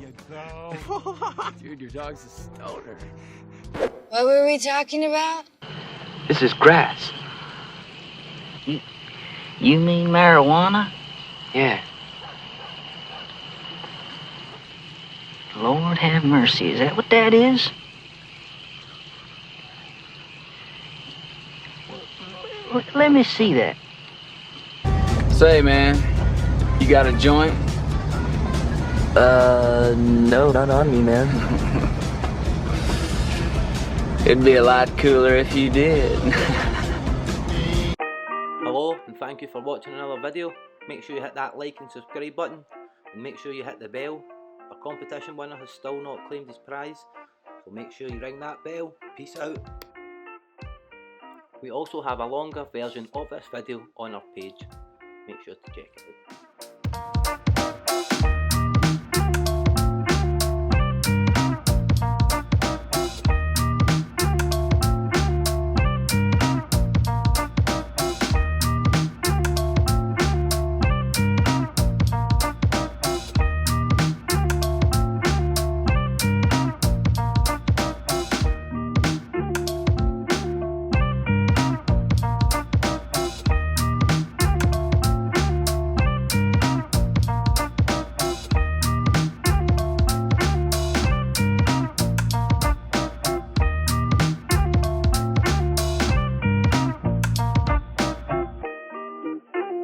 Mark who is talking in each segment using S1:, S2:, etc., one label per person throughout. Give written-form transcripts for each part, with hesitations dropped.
S1: you go. Dude, your dog's a stoner.
S2: What were we talking about?
S3: This is grass. You mean marijuana? Yeah. Lord have mercy, is that what that is? Let me see that.
S1: Say, man, you got a joint?
S4: No, not on me, man.
S1: It'd be a lot cooler if you did.
S5: Hello, and thank you for watching another video. Make sure you hit that like and subscribe button, and make sure you hit the bell. Our competition winner has still not claimed his prize, so make sure you ring that bell. Peace out. We also have a longer version of this video on our page. Make sure to check it out.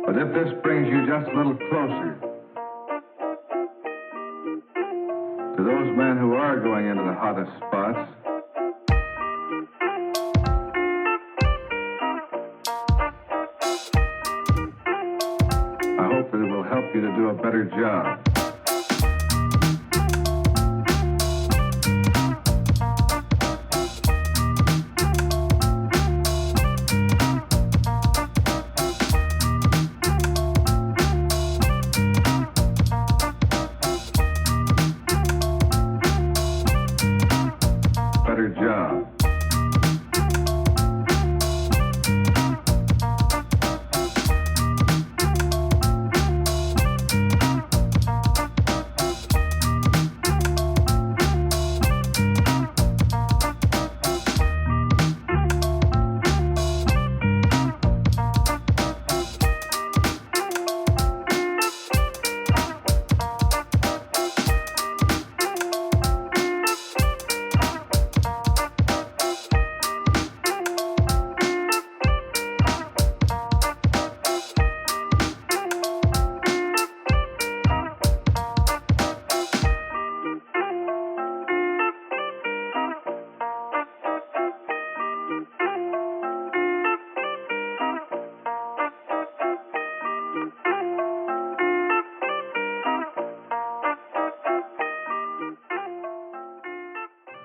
S6: But if this brings you just a little closer to those men who are going into the hottest spots, I hope that it will help you to do a better job. Better job.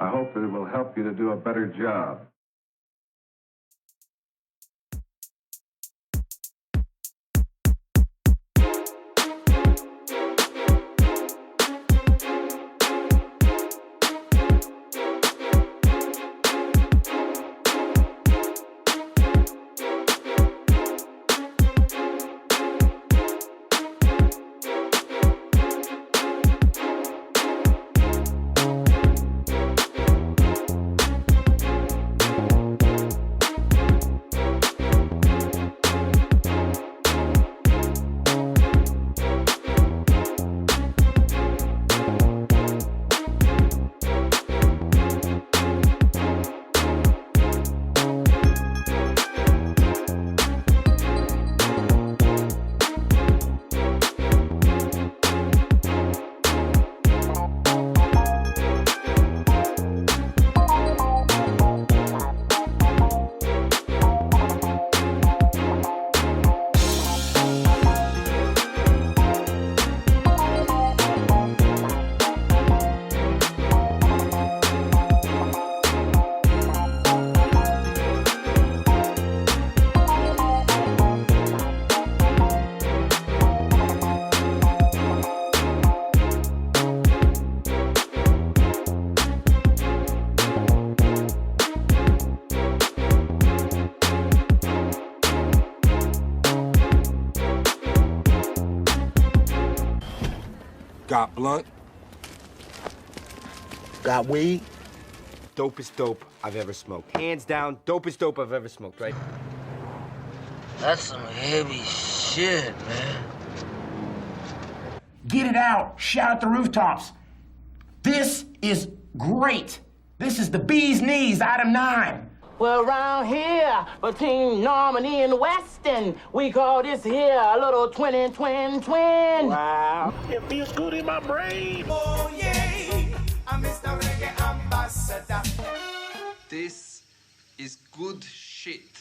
S6: I hope that it will help you to do a better job.
S7: Got blunt? Got weed?
S8: Dopest dope I've ever smoked. Hands down, dopest dope I've ever smoked, right?
S9: That's some heavy shit, man.
S7: Get it out. Shout at the rooftops. This is great. This is the bee's knees, item 9.
S10: Well, around here, between Normandy and Weston, we call this here a little twin. Wow.
S7: It feels good in my brain.
S11: Oh, yeah. I'm Mr. Reggae Ambassador.
S1: This is good shit.